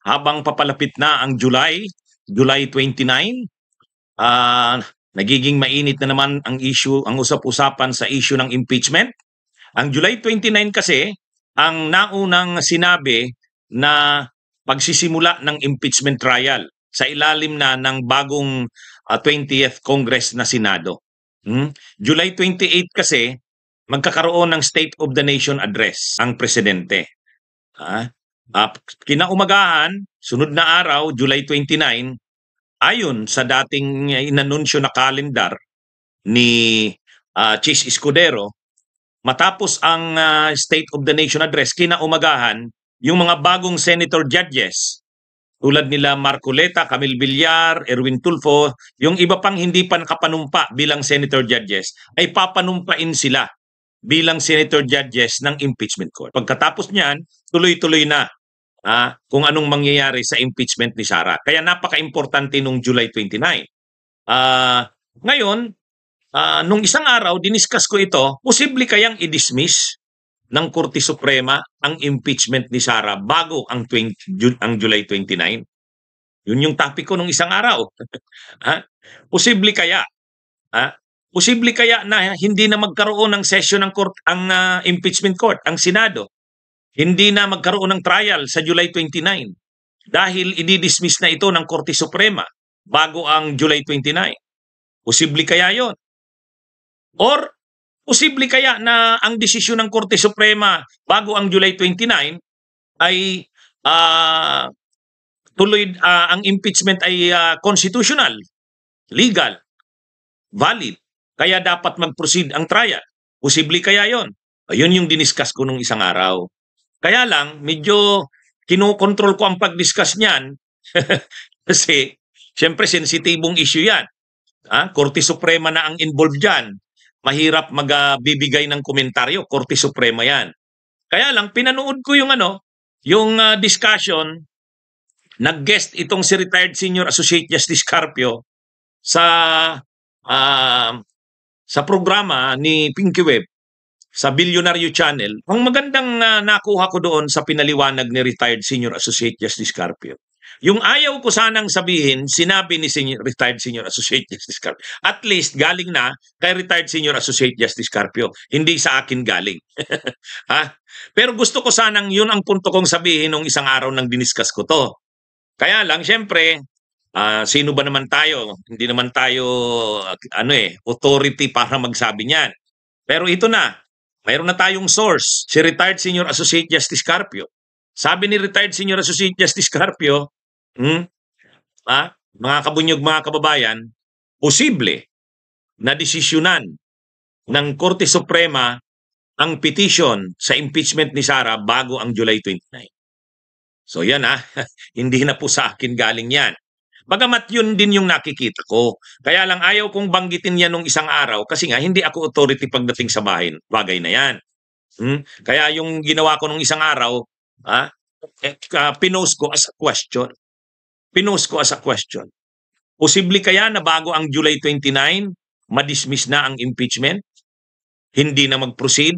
habang papalapit na ang July 29, ah, nagiging mainit na naman ang ang usap-usapan sa issue ng impeachment. Ang July 29 kasi, ang naunang sinabi na pagsisimula ng impeachment trial sa ilalim na ng bagong 20th Congress na Senado. July 28 kasi, magkakaroon ng State of the Nation Address ang presidente. Kinaumagahan, sunod na araw, July 29, ayon sa dating inanunsyo na kalendar ni Chis Escudero, matapos ang State of the Nation Address, kinaumagahan, yung mga bagong senator judges, tulad nila Marcoleta, Camille Villar, Erwin Tulfo, yung iba pang hindi pa nakapanumpa bilang senator judges, ay papanumpain sila bilang senator judges ng impeachment court. Pagkatapos niyan, tuloy-tuloy na kung anong mangyayari sa impeachment ni Sara. Kaya napaka-importante nung July 29. Ngayon, nung isang araw, diniscuss ko ito, posible kayang i-dismiss ng Korte Suprema ang impeachment ni Sara bago ang July 29? Yun yung topic ko nung isang araw. Posible kaya? Posible kaya na hindi na magkaroon ng session ng impeachment court, ang Senado? Hindi na magkaroon ng trial sa July 29 dahil i-dismiss na ito ng Korte Suprema bago ang July 29. Posible kaya yon? Or posible kaya na ang desisyon ng Korte Suprema bago ang July 29 ay ang impeachment ay constitutional, legal, valid, kaya dapat mag-proceed ang trial? Posible kaya yon? Ayun yung diniscuss ko nung isang araw. Kaya lang, medyo kinokontrol ko ang pag-discuss niyan kasi siyempre sensitibong issue yan. Korte Suprema na ang involved dyan. Mahirap magbibigay ng komentaryo, Korte Suprema yan. Kaya lang, pinanood ko yung discussion, nag-guest itong si retired Senior Associate Justice Carpio sa programa ni Pinky Web sa Billionaire Channel. Ang magandang nakuha ko doon sa pinaliwanag ni retired Senior Associate Justice Carpio, yung ayaw ko sanang sabihin, sinabi ni retired Senior Associate Justice Carpio. At least galing na kay retired Senior Associate Justice Carpio, hindi sa akin galing. Pero gusto ko sanang yun ang punto kong sabihin nung isang araw nang diniscuss ko to. Kaya lang, syempre, sino ba naman tayo? Hindi naman tayo authority para magsabi niyan. Pero ito na, mayroon na tayong source, si retired Senior Associate Justice Carpio. Sabi ni retired Senior Associate Justice Carpio, mga kabunyog, mga kababayan, posible na desisyonan ng Korte Suprema ang petition sa impeachment ni Sara bago ang July 29. So yan hindi na po sa akin galing yan. Bagamat yun din yung nakikita ko. Kaya lang ayaw kong banggitin yan nung isang araw kasi nga hindi ako authority pagdating sa bagay na yan. Kaya yung ginawa ko nung isang araw, pinost ko as a question. Posible kaya na bago ang July 29, madismiss na ang impeachment? Hindi na mag-proceed?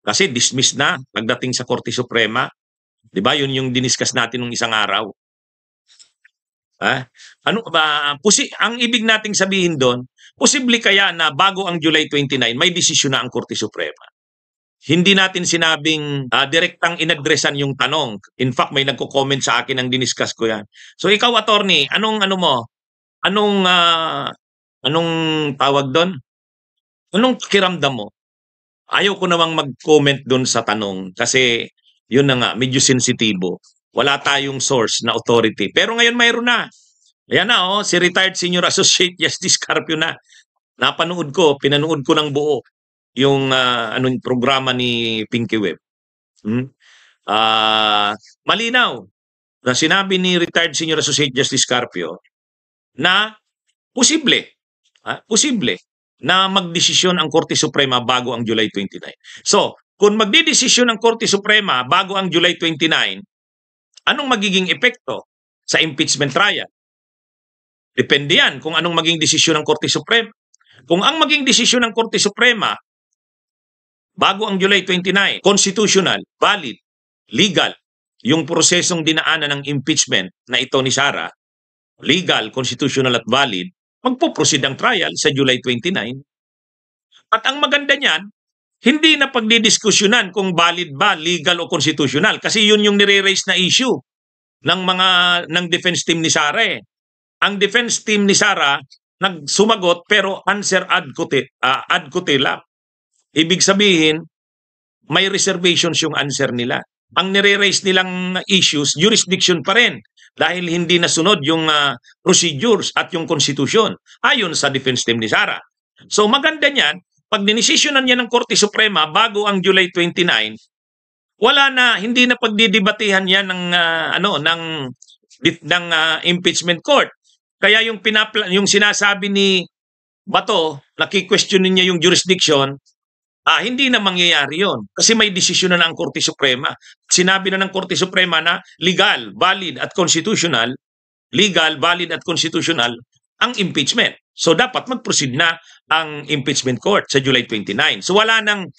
Kasi dismiss na pagdating sa Korte Suprema. Diba? Yun yung diniscuss natin nung isang araw. Ang ibig nating sabihin doon, posible kaya na bago ang July 29, may desisyon na ang Korte Suprema? Hindi natin sinabing direktang inadresan yung tanong. In fact, may nagko-comment sa akin ang diniscuss ko yan. So ikaw, attorney, anong tawag doon? Anong pakiramdam mo? Ayaw ko namang mag-comment doon sa tanong kasi yun na nga, medyo sensitibo. Wala tayong source na authority. Pero ngayon mayroon na. Ayan na, si retired Senior Associate Justice Carpio na. Pinanood ko ng buo yung programa ni Pinky Web. Malinaw na sinabi ni retired Senior Associate Justice Carpio na posible na magdesisyon ang Korte Suprema bago ang July 29. So, kung magdidesisyon ang Korte Suprema bago ang July 29, anong magiging epekto sa impeachment trial? Depende yan kung anong maging desisyon ng Korte Suprema. Kung ang maging desisyon ng Korte Suprema bago ang July 29, constitutional, valid, legal, yung prosesong dinaanan ng impeachment na ito ni Sara, legal, constitutional at valid, magpo-proceed ang trial sa July 29. At ang maganda niyan, hindi na pagdidiskusyonan kung valid ba, legal o constitutional kasi yun yung nire-raise na issue ng defense team ni Sara eh. Ang defense team ni Sara nagsumagot pero answer ad cautelam. Ibig sabihin, may reservations yung answer nila. Ang nire-raise nilang issues, jurisdiction pa rin dahil hindi nasunod yung procedures at yung konstitusyon ayon sa defense team ni Sara. So maganda niyan, pag dinesisyonan niya ng Korte Suprema bago ang July 29, wala na, hindi na pagdidebatehan yan ng impeachment court. Kaya yung sinasabi ni Bato, naki-question niya yung jurisdiction, hindi na mangyayari yon kasi may desisyon na ng Korte Suprema. Sinabi na ng Korte Suprema na legal, valid at constitutional ang impeachment. So dapat mag-proceed na ang impeachment court sa July 29. So wala nang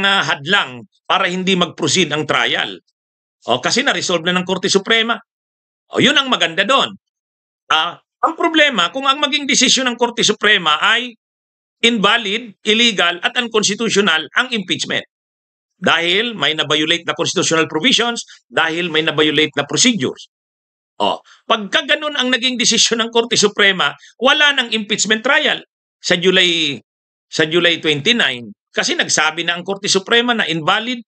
hadlang para hindi mag-proceed ang trial. Kasi na-resolve na ng Korte Suprema. Yun ang maganda doon. Ang problema, kung ang maging desisyon ng Korte Suprema ay invalid, illegal, at unconstitutional ang impeachment. Dahil may na-violate na constitutional provisions, dahil may na-violate na procedures. Pagka ganun ang naging desisyon ng Korte Suprema, wala nang impeachment trial sa July 29 kasi nagsabi na ang Korte Suprema na invalid,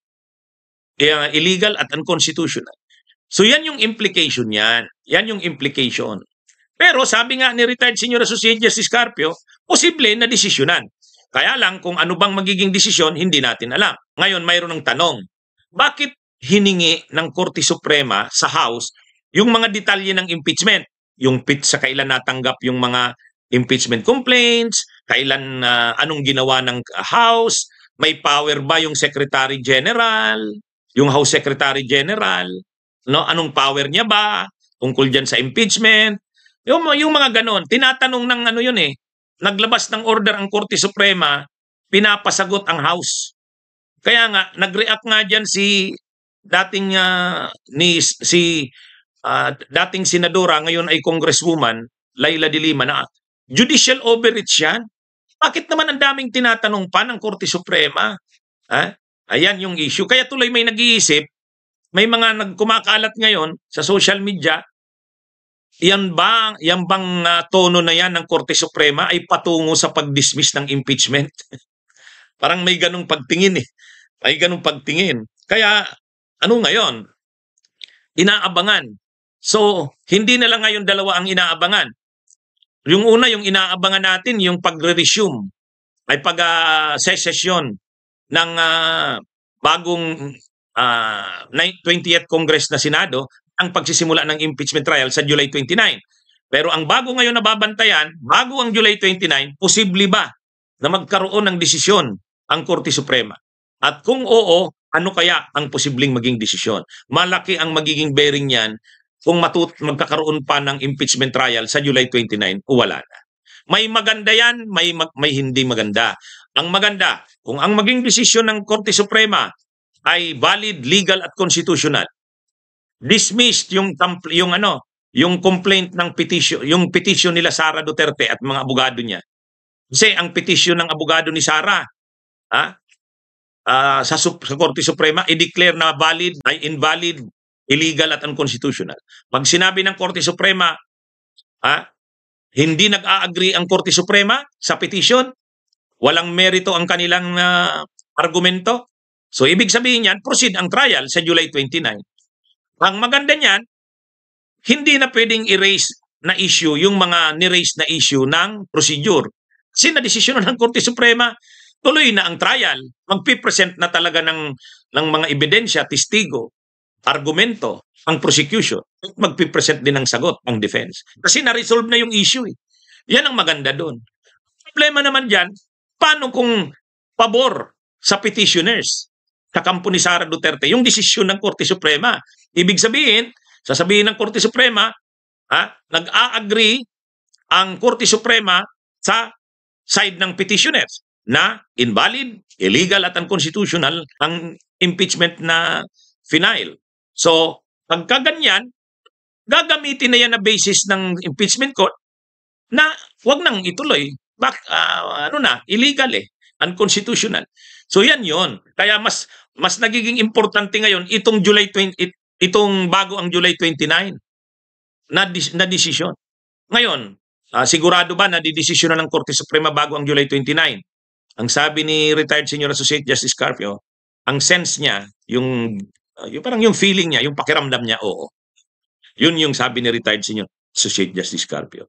illegal, at unconstitutional. So yan yung implication yan. Yan yung implication. Pero sabi nga ni retired Senior Associate Justice Carpio, posible na desisyonan. Kaya lang kung ano bang magiging desisyon, hindi natin alam. Ngayon, mayroon ng tanong. Bakit hiningi ng Korte Suprema sa House yung mga detalye ng impeachment? Yung sa kailan natanggap yung mga impeachment complaints, kailan anong ginawa ng House, may power ba yung Secretary General, yung House Secretary General, anong power niya ba tungkol dyan sa impeachment? Yung mga ganon, tinatanong ng naglabas ng order ang Korte Suprema, pinapasagot ang House. Kaya nga, nag-react nga dyan dating senadora, ngayon ay congresswoman, Laila de Lima, na judicial overreach yan. Bakit naman ang daming tinatanong pa ng Korte Suprema? Ayan yung issue. Kaya tuloy may nag-iisip, may mga nagkumakalat ngayon sa social media, yan bang tono na yan ng Korte Suprema ay patungo sa pag-dismiss ng impeachment? Parang may ganung pagtingin eh. May ganung pagtingin. Kaya ano ngayon? Inaabangan. So, hindi na lang ngayon dalawa ang inaabangan. Yung una, yung inaabangan natin, yung pagre-resume ay pag-session ng bagong 20th Congress na Senado ang pagsisimula ng impeachment trial sa July 29. Pero ang bago ngayon na babantayan, bago ang July 29, posible ba na magkaroon ng desisyon ang Korte Suprema? At kung oo, ano kaya ang posibleng maging desisyon? Malaki ang magiging bearing niyan kung magkakaroon pa ng impeachment trial sa July 29 o wala na. May maganda yan, may hindi maganda. Ang maganda, kung ang maging desisyon ng Korte Suprema ay valid, legal at constitutional, dismissed yung complaint ng petition, yung petition nila Sara Duterte at mga abogado niya. Kasi ang petition ng abogado ni Sara sa Korte Suprema i-declare na valid, ay invalid, illegal at unconstitutional. Pag sinabi ng Korte Suprema hindi nag-a-agree ang Korte Suprema sa petition, walang merito ang kanilang argumento, so ibig sabihin yan, proceed ang trial sa July 29. Ang maganda niyan, hindi na pwedeng erase na issue yung mga ni-raise na issue ng procedure. Kasi na-desisyon ng Korte Suprema, tuloy na ang trial. Magpipresent na talaga ng mga ebidensya, testigo, argumento, ang prosecution. Magpipresent din ng sagot ang defense. Kasi na-resolve na yung issue. Yan ang maganda doon. Problema naman dyan, paano kung pabor sa petitioners, sa kampo ni Sara Duterte, yung desisyon ng Korte Suprema? Ibig sabihin, sasabihin ng Korte Suprema, nag-a-agree ang Korte Suprema sa side ng petitioners na invalid, illegal at unconstitutional ang impeachment na final. So, pagka ganyan, gagamitin na yan na basis ng impeachment court na wag nang ituloy. Ano na, illegal eh, unconstitutional. So yan yon. Kaya mas nagiging importante ngayon itong July 20, itong bago ang July 29 na desisyon. Ngayon, sigurado ba na didesisyon na ng Korte Suprema bago ang July 29? Ang sabi ni retired Senior Associate Justice Carpio, ang sense niya, yung parang yung feeling niya, yung pakiramdam niya, oo. Yun yung sabi ni retired Senior Associate Justice Carpio.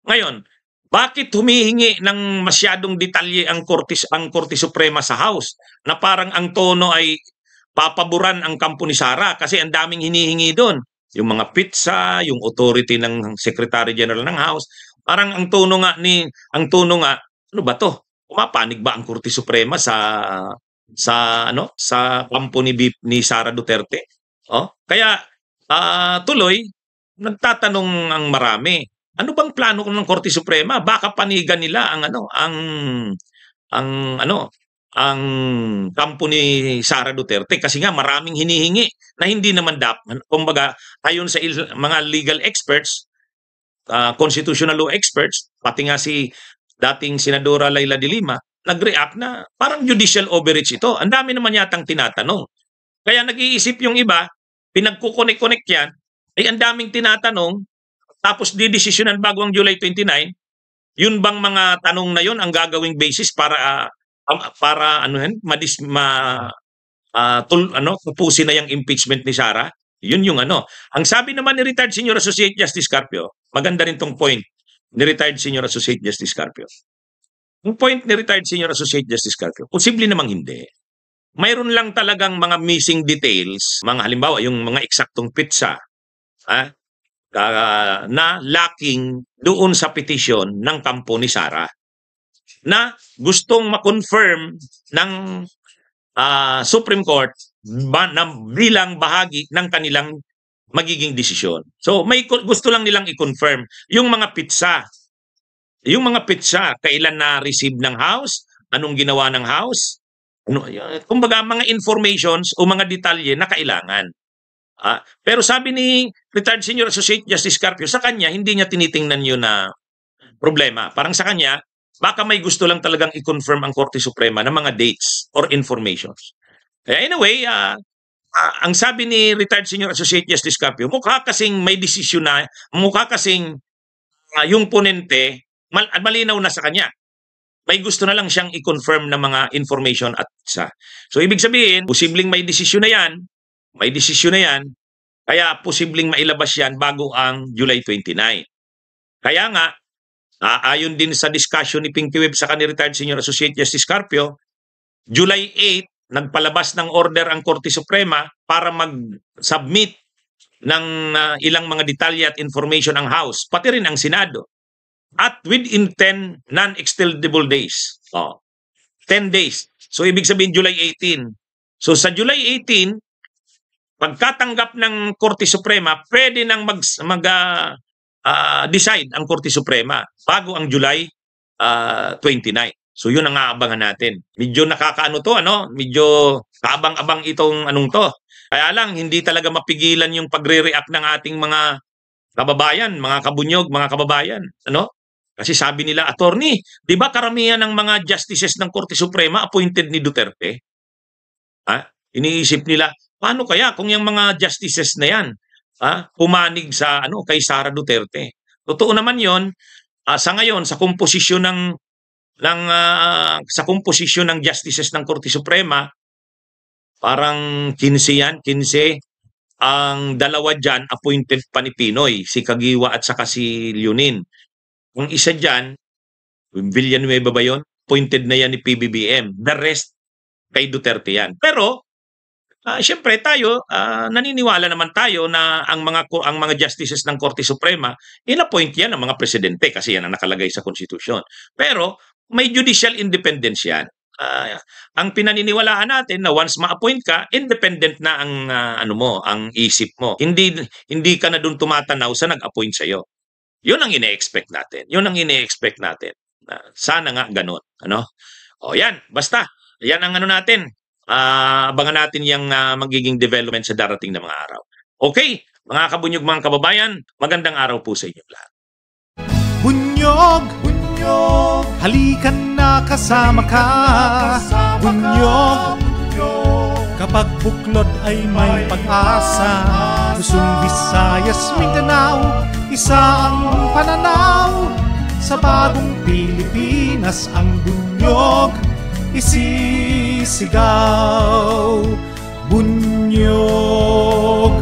Ngayon, bakit humihingi ng masyadong detalye ang Korte Suprema sa House na parang ang tono ay papaboran ang kampo ni Sara kasi ang daming hinihingi doon. Yung mga pizza, yung authority ng Secretary General ng House, parang ang tono nga, ano ba to? Pumapanig ba ang Korte Suprema sa kampo ni Sara Duterte? Kaya tuloy nagtatanong ang marami. Ano bang plano ng Korte Suprema? Baka panigan nila ang kampo ni Sara Duterte kasi nga maraming hinihingi na hindi naman dapat. Kumbaga, ayon sa mga legal experts, constitutional law experts, pati nga si dating Senadora Laila de Lima, nag-react na parang judicial overreach ito. Ang dami naman yatang tinatanong. Kaya nag-iisip yung iba, pinagkukonek-connect yan, ay ang daming tinatanong, tapos didesisyonan bago ang July 29, yun bang mga tanong na yun ang gagawing basis para tupusin na yung impeachment ni Sara? Yun yung ano. Ang sabi naman ni retired Senior Associate Justice Carpio, maganda rin tong point ni retired Senior Associate Justice Carpio. Yung point ni retired Senior Associate Justice Carpio, posible namang hindi. Mayroon lang talagang mga missing details, mga halimbawa yung mga eksaktong pizza, na lacking doon sa petisyon ng kampo ni Sara na gustong ma-confirm ng Supreme Court bilang bahagi ng kanilang magiging desisyon. So may gusto lang nilang i-confirm yung mga pizza. Yung mga pizza, kailan na-receive ng House, anong ginawa ng House, kumbaga mga informations o mga detalye na kailangan. Pero sabi ni retired Senior Associate Justice Carpio, sa kanya, hindi niya tinitingnan yun na problema. Parang sa kanya, baka may gusto lang talagang i-confirm ang Korte Suprema ng mga dates or informations. Kaya anyway, ang sabi ni retired Senior Associate Justice Carpio, mukha kasing may desisyon na, mukha kasing yung ponente, malinaw na sa kanya. May gusto na lang siyang i-confirm na mga information at isa. So ibig sabihin, posibleng may desisyon na yan, kaya posibleng mailabas yan bago ang July 29. Kaya nga, ayon din sa discussion ni Pinky Webb sa kanil retired Senior Associate Justice Carpio, July 8, nagpalabas ng order ang Korte Suprema para mag-submit ng ilang mga detalye at information ang House, pati rin ang Senado. At within 10 non-extendable days. 10 days. So ibig sabihin July 18. So sa July 18, pagkatanggap ng Korte Suprema, pwede nang decide ang Korte Suprema bago ang July 29. So yun ang aabangan natin. Medyo nakakaano to, medyo kaabang-abang itong anong to. Kaya lang, hindi talaga mapigilan yung pagre-react ng ating mga kababayan, mga kabunyog, mga kababayan. Kasi sabi nila, attorney, di ba karamihan ng mga justices ng Korte Suprema appointed ni Duterte? Iniisip nila, paano kaya kung yung mga justices na yan pumanig sa kay Sara Duterte? Totoo naman 'yon. Sa ngayon sa komposisyon ng justices ng Korte Suprema, parang 15 yan, 15. Ang dalawa diyan appointed pa ni Pinoy, si Kagiwa at saka si Leonin. Ang isa diyan, Villanueva ba 'yon? Appointed na yan ni PBBM. The rest kay Duterte yan. Pero siyempre tayo, naniniwala naman tayo na ang mga justices ng Korte Suprema, in-appoint yan ng mga presidente kasi yan ang nakalagay sa konstitusyon. Pero may judicial independence yan. Ang pinaniniwalaan natin na once ma-appoint ka, independent na ang ang isip mo. Hindi ka na doon tumatanaw sa nag-appoint sa iyo. 'Yun ang ine-expect natin. Sana nga ganun, yan, basta yan ang natin. abangan natin yung magiging development sa darating na mga araw. Okay, mga kabunyog, mga kababayan, magandang araw po sa inyo lahat. Bunyog, bunyog, halikan na kasama ka. Bunyog, kapag buklod ay may pag-asa. Luzon, Visayas, Mindanao, isa ang pananaw. Sa bagong Pilipinas ang bunyog isisigaw. Bunyog,